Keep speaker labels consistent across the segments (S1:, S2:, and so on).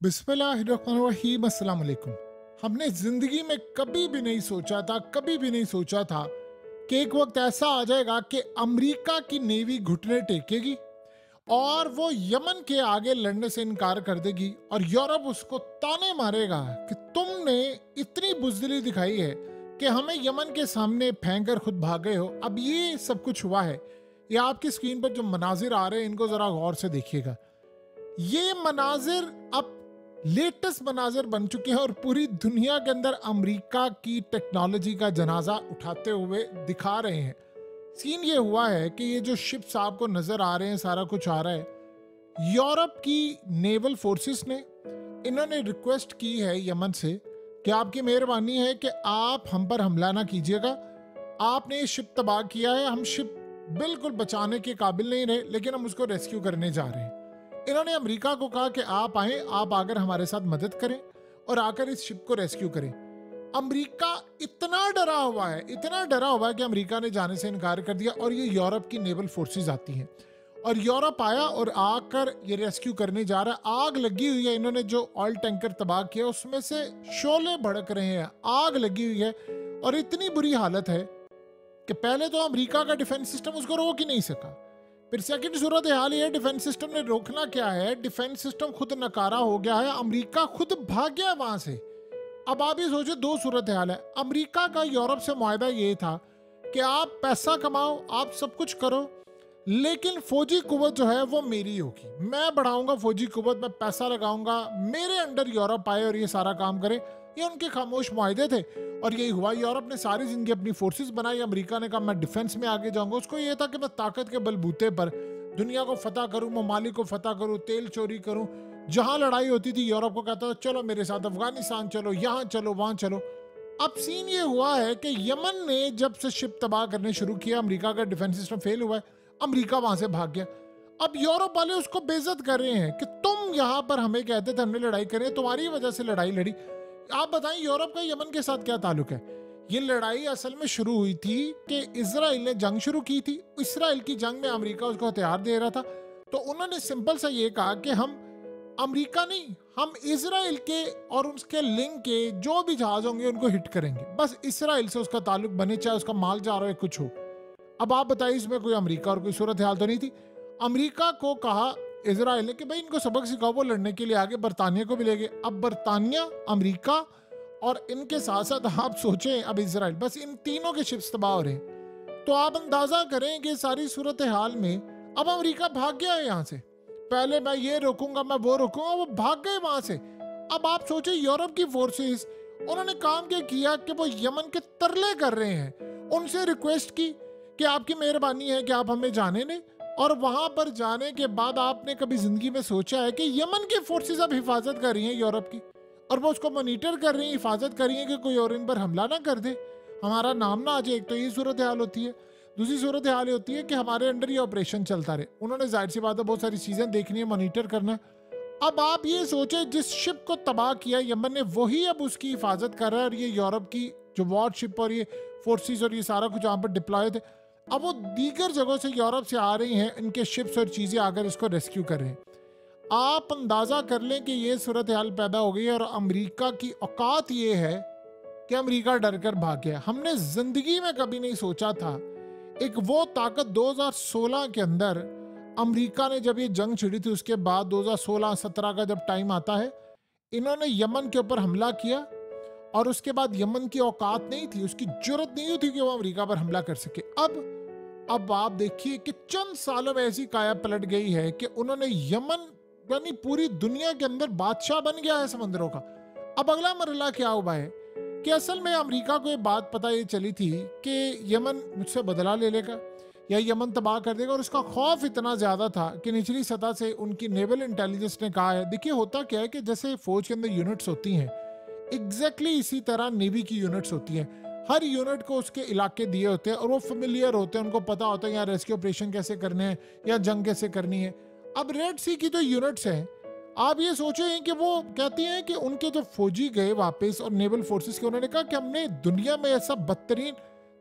S1: बिस्मिल्लाहिर्रहमानिर्रहीम, अस्सलाम वालेकुम। हमने जिंदगी में कभी भी नहीं सोचा था, कि एक वक्त ऐसा आ जाएगा कि अमेरिका की नेवी घुटने टेकेगी और वो यमन के आगे लड़ने से इनकार कर देगी और यूरोप उसको ताने मारेगा कि तुमने इतनी बुजदिली दिखाई है कि हमें यमन के सामने फेंक कर खुद भाग गए हो। अब ये सब कुछ हुआ है। ये आपकी स्क्रीन पर जो मनाजिर आ रहे हैं इनको जरा गौर से देखिएगा। ये मनाजिर अब लेटेस्ट मनाजिर बन चुके हैं और पूरी दुनिया के अंदर अमेरिका की टेक्नोलॉजी का जनाजा उठाते हुए दिखा रहे हैं। सीन ये हुआ है कि ये जो शिप्स आपको नजर आ रहे हैं, सारा कुछ आ रहा है, यूरोप की नेवल फोर्सेस ने इन्होंने रिक्वेस्ट की है यमन से कि आपकी मेहरबानी है कि आप हम पर हमला ना कीजिएगा। आपने ये शिप तबाह किया है, हम शिप बिल्कुल बचाने के काबिल नहीं रहे, लेकिन हम उसको रेस्क्यू करने जा रहे हैं। इन्होंने अमेरिका को कहा कि आप आए, आप आकर हमारे साथ मदद करें और आकर इस शिप को रेस्क्यू करें। अमेरिका इतना डरा हुआ है कि अमेरिका ने जाने से इनकार कर दिया और ये यूरोप की नेवल फोर्सेस आती हैं और यूरोप आया और आकर ये रेस्क्यू करने जा रहा है। आग लगी हुई है, इन्होंने जो ऑयल टैंकर तबाह किया उसमें से शोले भड़क रहे हैं, आग लगी हुई है और इतनी बुरी हालत है कि पहले तो अमेरिका का डिफेंस सिस्टम उसको रोक ही नहीं सका। फिर सेकंड सूरत हाल ये डिफेंस सिस्टम ने रोकना क्या है, डिफेंस सिस्टम खुद नकारा हो गया है, अमेरिका खुद भाग गया वहां से। अब आप ये सोचो, दो सूरत हाल है। अमेरिका का यूरोप से मुआहदा ये था कि आप पैसा कमाओ, आप सब कुछ करो, लेकिन फौजी कुव्वत जो है वो मेरी होगी, मैं बढ़ाऊंगा फौजी कुव्वत, मैं पैसा लगाऊंगा, मेरे अंडर यूरोप आए और ये सारा काम करे। ये उनके खामोश मुआहदे थे और यही हुआ। यूरोप ने सारी जिंदगी अपनी फोर्सेस बनाई, अमेरिका ने कहा मैं डिफेंस में आगे जाऊंगा। उसको ये था कि मैं ताकत के बलबूते पर दुनिया को फतह करूं, ममालिक को फतह करूं, तेल चोरी करूं। जहां लड़ाई होती थी यूरोप को कहता था चलो मेरे साथ अफगानिस्तान चलो, यहाँ चलो, वहां चलो। अब सीन ये हुआ है कि यमन ने जब से शिप तबाह करने शुरू किया, अमेरिका का डिफेंस सिस्टम फेल हुआ है, अमेरिका वहां से भाग गया। अब यूरोप वाले उसको बेइज्जत कर रहे हैं कि तुम यहाँ पर हमें कहते थे हमने लड़ाई करी, तुम्हारी वजह से लड़ाई लड़ी। आप बताएं यूरोप का यमन के साथ क्या ताल्लुक है? ये लड़ाई असल में शुरू हुई थी कि इजराइल ने जंग शुरू की थी। इजराइल की जंग में अमेरिका उसको हथियार दे रहा था, तो उन्होंने सिंपल सा ये कहा कि हम अमेरिका नहीं, हम इजराइल के और उसके लिंक के जो भी जहाज होंगे उनको हिट करेंगे। बस इजराइल से उसका ताल्लुक बने, चाहे उसका माल जा रहा है कुछ हो। अब आप बताइए, इसमें कोई अमेरिका और कोई सूरत हाल तो नहीं थी। अमेरिका को कहा इजराइल ने कि भाई इनको सबक सिखाओ, वो लड़ने के लिए आगे बरतानिया को भी ले गए। अब बरतानिया, अमेरिका और इनके साथ साथ आप सोचें अब इजराइल, बस इन तीनों के शिप्स तबाह हो रहे हैं। तो आप अंदाजा करें कि सारी सूरत हाल में अब अमेरिका भाग गया है यहाँ से। पहले मैं ये रोकूंगा, मैं वो रोकूंगा, वो भाग गए वहां से। अब आप सोचें यूरोप की फोर्सेस, उन्होंने काम क्या किया कि वो यमन के तरले कर रहे हैं, उनसे रिक्वेस्ट की कि आपकी मेहरबानी है कि आप हमें जाने दें। और वहां पर जाने के बाद आपने कभी जिंदगी में सोचा है कि यमन की फोर्सेस अब हिफाजत कर रही हैं यूरोप की, और वो उसको मॉनिटर कर रही हैं, हिफाजत कर रही हैं कि कोई और इन पर हमला ना कर दे, हमारा नाम ना आ जाए। एक तो ये सूरत हाल होती है। दूसरी सूरत हाल होती है कि हमारे अंडर ये ऑपरेशन चलता रहे। उन्होंने जाहिर सी बात है बहुत सारी चीजें देखनी है, मॉनिटर करना। अब आप ये सोचे, जिस शिप को तबाह किया यमन ने, वही अब उसकी हिफाजत कर रहा है। और ये यूरोप की जो वॉर शिप और ये फोर्सेस और ये सारा कुछ वहां पर डिप्लॉय थे, अब वो दीगर जगहों से यूरोप से आ रही हैं, इनके शिप्स और चीजें आकर इसको रेस्क्यू कर रहे हैं। आप अंदाजा कर लें कि ये सूरत हाल पैदा हो गई है। और अमेरिका की औकात ये है कि अमेरिका डर कर भाग गया। हमने जिंदगी में कभी नहीं सोचा था, एक वो ताकत 2016 के अंदर अमेरिका ने जब ये जंग छिड़ी थी, उसके बाद 2016-17 का जब टाइम आता है, इन्होंने यमन के ऊपर हमला किया और उसके बाद यमन की औकात नहीं थी, उसकी जरूरत नहीं थी कि वो अमेरिका पर हमला कर सके। अब आप देखिए कि चंद सालों में ऐसी काया पलट गई है कि उन्होंने यमन, यानी पूरी दुनिया के अंदर बादशाह बन गया है समंदरों का। अब अगला मरहला क्या हुआ है कि असल में अमेरिका को ये बात पता ये चली थी कि यमन मुझसे बदला ले लेगा या यमन तबाह कर देगा, और उसका खौफ इतना ज्यादा था कि निचली सतह से उनकी नेवल इंटेलिजेंस ने कहा है, देखिए होता क्या है कि जैसे फौज के अंदर यूनिट्स होती हैं, एग्जैक्टली इसी तरह नेवी की यूनिट्स होती हैं। हर यूनिट को उसके इलाके दिए होते हैं और वो फेमिलियर होते हैं, उनको पता होता है यहाँ रेस्क्यू ऑपरेशन कैसे करने हैं या जंग कैसे करनी है। अब रेड सी की जो यूनिट्स हैं, आप ये सोचें कि वो कहती हैं कि उनके जो फौजी गए वापस और नेवल फोर्सेस के, उन्होंने कहा कि हमने दुनिया में ऐसा बदतरीन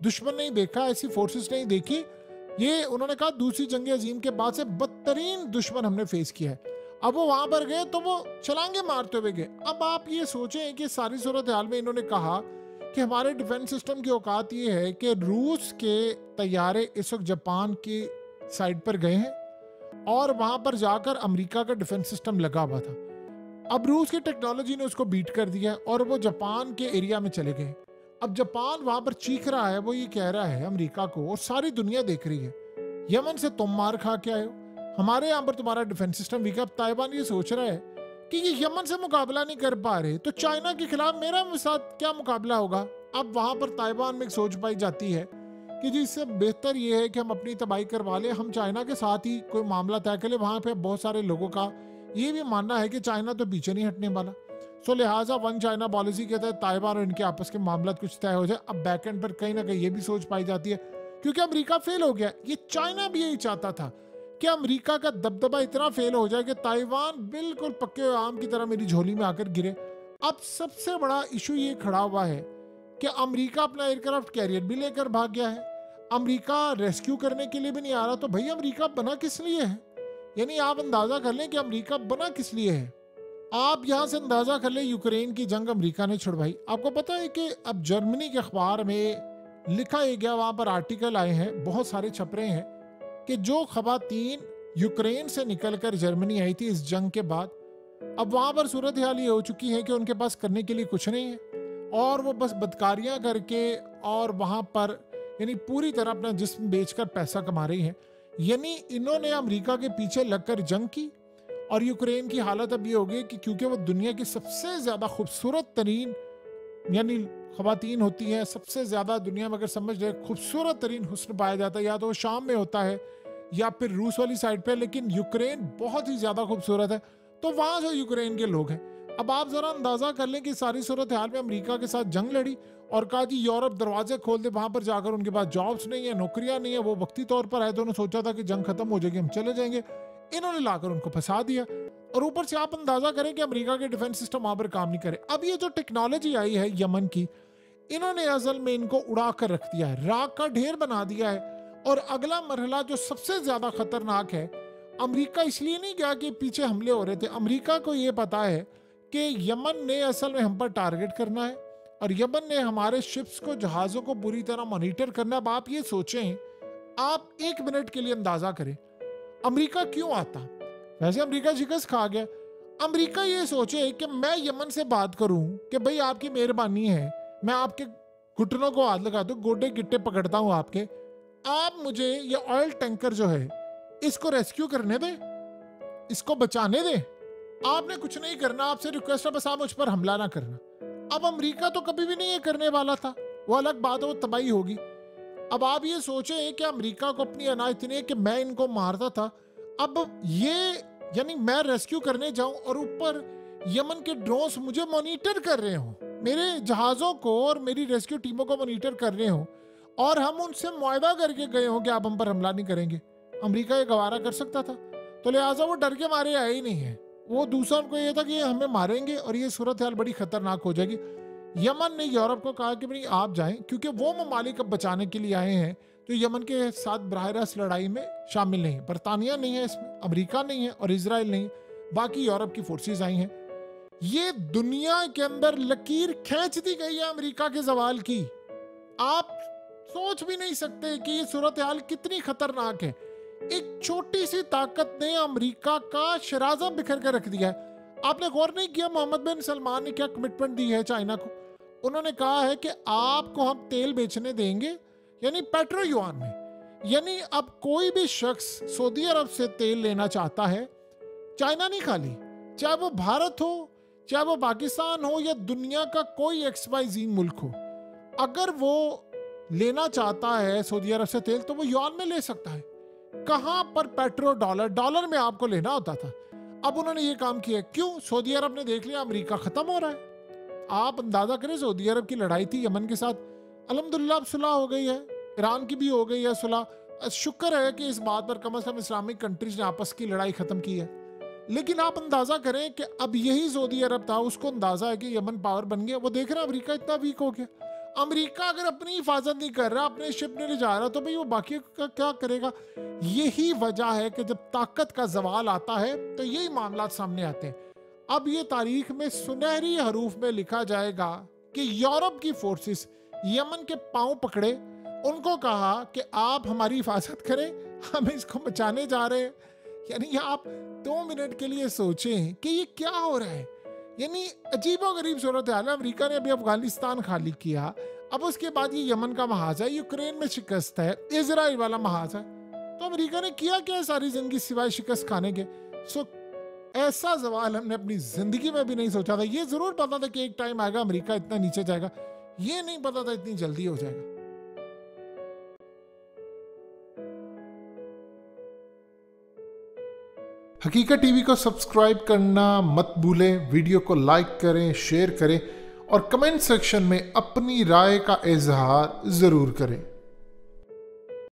S1: दुश्मन नहीं देखा, ऐसी फोर्सेस नहीं देखी। ये उन्होंने कहा दूसरी जंग अजीम के बाद से बदतरीन दुश्मन हमने फेस किया है। अब वो वहां पर गए तो वो छलांगे मारते हुए गए। अब आप ये सोचें कि सारी सूरत हाल में इन्होंने कहा कि हमारे डिफेंस सिस्टम की औकात ये है कि रूस के तैयारे इस वक्त जापान की साइड पर गए हैं और वहां पर जाकर अमेरिका का डिफेंस सिस्टम लगा हुआ था। अब रूस की टेक्नोलॉजी ने उसको बीट कर दिया और वो जापान के एरिया में चले गए। अब जापान वहां पर चीख रहा है, वो ये कह रहा है अमेरिका को, और सारी दुनिया देख रही है, यमन से तुम मार खा के आए हो, हमारे यहाँ पर तुम्हारा डिफेंस सिस्टम वीक है। अब ताइवान ये सोच रहा है कि ये यमन से मुकाबला नहीं कर पा रहे तो चाइना के खिलाफ मेरा साथ क्या मुकाबला होगा। अब वहां पर ताइवान में एक सोच पाई जाती है कि जी इससे बेहतर ये है कि हम अपनी तबाही करवा लें, हम चाइना के साथ ही कोई मामला तय कर ले। वहां पे बहुत सारे लोगों का ये भी मानना है कि चाइना तो पीछे नहीं हटने वाला, सो लिहाजा वन चाइना पॉलिसी के तहत ताइवान और इनके आपस के मामला कुछ तय हो जाए। अब बैकएंड पर कहीं ना कहीं ये भी सोच पाई जाती है क्योंकि अमेरिका फेल हो गया, ये चाइना भी यही चाहता था कि अमेरिका का दबदबा इतना फेल हो जाए कि ताइवान बिल्कुल पक्के आम की तरह मेरी झोली में आकर गिरे। अब सबसे बड़ा इशू ये खड़ा हुआ है कि अमेरिका अपना एयरक्राफ्ट कैरियर भी लेकर भाग गया है, अमेरिका रेस्क्यू करने के लिए भी नहीं आ रहा। तो भाई अमेरिका बना किस लिए है? यानी आप अंदाजा कर लें कि अमेरिका बना किस लिए है। आप यहां से अंदाजा कर लें, यूक्रेन की जंग अमेरिका ने छुड़वाई। आपको पता है कि अब जर्मनी के अखबार में लिखा ही गया, वहां पर आर्टिकल आए हैं, बहुत सारे छपरे हैं कि जो खवातीन यूक्रेन से निकलकर जर्मनी आई थी इस जंग के बाद, अब वहां पर सूरत हाल ये हो चुकी है कि उनके पास करने के लिए कुछ नहीं है और वो बस बदकारियां करके और वहां पर यानी पूरी तरह अपना जिस्म बेचकर पैसा कमा रही हैं। यानी इन्होंने अमेरिका के पीछे लगकर जंग की और यूक्रेन की हालत अब ये हो गई कि क्योंकि वो दुनिया की सबसे ज्यादा खूबसूरत तरीन यानी खवातीन होती हैं, सबसे ज्यादा दुनिया में अगर समझ रहे खूबसूरत तरीन हुस्न पाया जाता है, या तो वो शाम में होता है या फिर रूस वाली साइड पे, लेकिन यूक्रेन बहुत ही ज्यादा खूबसूरत है, तो वहां से यूक्रेन के लोग हैं। अब आप जरा अंदाजा कर लें कि सारी सूरत हाल में अमेरिका के साथ जंग लड़ी और कहा जी यूरोप दरवाजे खोल दे, वहां पर जाकर उनके पास जॉब्स नहीं है, नौकरियां नहीं है, वो वक्ती तौर पर आए तो उन्होंने सोचा था कि जंग खत्म हो जाएगी, हम चले जाएंगे, इन्होंने लाकर उनको फंसा दिया। और ऊपर से आप अंदाजा करें कि अमेरिका के डिफेंस सिस्टम वहां पर काम नहीं करे। अब ये जो टेक्नोलॉजी आई है यमन की, इन्होंने असल में इनको उड़ा कर रख दिया है, राख का ढेर बना दिया है। और अगला मरहला जो सबसे ज्यादा खतरनाक है, अमेरिका इसलिए नहीं गया कि पीछे हमले हो रहे थे, अमेरिका को यह पता है कि यमन ने असल में हम पर टारगेट करना है और यमन ने हमारे शिप्स को, जहाजों को बुरी तरह मॉनिटर करना। अब आप ये सोचें, आप एक मिनट के लिए अंदाजा करें अमेरिका क्यों आता। वैसे अमेरिका शिकस्त खा गया, अमेरिका ये सोचे कि मैं यमन से बात करूं कि भाई आपकी मेहरबानी है, मैं आपके घुटनों को हाथ लगा दूं, गोडे गिट्टे पकड़ता हूं आपके, आप मुझे ये ऑयल टैंकर जो है इसको रेस्क्यू करने दे, इसको बचाने दे, आपने कुछ नहीं करना, आपसे रिक्वेस्ट है बस आप मुझ पर हमला ना करना। अब अमेरिका तो कभी भी नहीं ये करने वाला था, वो अलग बात है, वो तबाही होगी। अब आप ये सोचे कि अमेरिका को अपनी अनाज इतनी है कि मैं इनको मारता था, अब ये यानी मैं रेस्क्यू करने जाऊं और ऊपर यमन के ड्रोन्स मुझे मॉनिटर कर रहे हो, मेरे जहाजों को और मेरी रेस्क्यू टीमों को मॉनिटर कर रहे हो, और हम उनसे मुआहदा करके गए हो कि आप हम पर हमला नहीं करेंगे। अमेरिका ये गवारा कर सकता था, तो लिहाजा वो डर के मारे आए ही नहीं है। वो दूसरा उनको ये था कि हमें मारेंगे और ये सूरत हाल बड़ी खतरनाक हो जाएगी। यमन ने यूरोप को कहा कि भाई आप जाएं, क्योंकि वो ममालिक अब बचाने के लिए आए हैं जो यमन के साथ बराह रास्त लड़ाई में शामिल नहीं है। बरतानिया नहीं है इसमें, अमेरिका नहीं है और इजराइल नहीं, बाकी यूरोप की फोर्सेस आई हैं। ये दुनिया के अंदर लकीर खींच दी गई है अमेरिका के जवाल की। आप सोच भी नहीं सकते कि ये सूरत हाल कितनी खतरनाक है। एक छोटी सी ताकत ने अमेरिका का शराजा बिखर कर रख दिया है। आपने गौर नहीं किया मोहम्मद बिन सलमान ने क्या कमिटमेंट दी है चाइना को? उन्होंने कहा है कि आपको हम तेल बेचने देंगे, यानी पेट्रो युआन में। यानी अब कोई भी शख्स सऊदी अरब से तेल लेना चाहता है, चाइना नहीं खाली, चाहे वो भारत हो, चाहे वो पाकिस्तान हो या दुनिया का कोई XYZ मुल्क हो, अगर वो लेना चाहता है सऊदी अरब से तेल तो वो युआन में ले सकता है। कहां पर पेट्रो डॉलर में आपको लेना होता था। अब उन्होंने ये काम किया, क्यों? सऊदी अरब ने देख लिया अमेरिका खत्म हो रहा है। आप अंदाजा करें, सऊदी अरब की लड़ाई थी यमन के साथ, अल्हम्दुलिल्लाह अब सुलह हो गई है, ईरान की भी हो गई है सुलह। शुक्र है कि इस बात पर कम से कम इस्लामिक कंट्रीज ने आपस की लड़ाई खत्म की है। लेकिन आप अंदाजा करें कि अब यही सऊदी अरब था, उसको अंदाजा है कि यमन पावर बन गया, वो देख रहे हैं अमेरिका इतना वीक हो गया। अमेरिका अगर अपनी हिफाजत नहीं कर रहा, अपने शिप नहीं ले जा रहा, तो भाई वो बाकी का क्या करेगा? यही वजह है कि जब ताकत का जवाल आता है तो यही मामला सामने आते हैं। अब ये तारीख में सुनहरी हरूफ में लिखा जाएगा कि यूरोप की फोर्सेस यमन के पांव पकड़े, उनको कहा कि आप हमारी हिफाजत करें, हम इसको बचाने जा रहे हैं। यानी आप 2 मिनट के लिए सोचें कि ये क्या हो रहा है। यानी अजीबोगरीब सूरत हाल है। अमेरिका ने अभी अफगानिस्तान खाली किया, अब उसके बाद ये यमन का महाज है, यूक्रेन में शिकस्त है, इजराइल वाला महाज है। तो अमेरिका ने किया क्या सारी जिंदगी सिवाय शिकस्त खाने के? ऐसा सवाल हमने अपनी जिंदगी में भी नहीं सोचा था। ये जरूर पता था कि एक टाइम आएगा अमेरिका इतना नीचे जाएगा, ये नहीं पता था इतनी जल्दी हो जाएगा। हकीकत टीवी को सब्सक्राइब करना मत भूलें, वीडियो को लाइक करें, शेयर करें और कमेंट सेक्शन में अपनी राय का इजहार जरूर करें।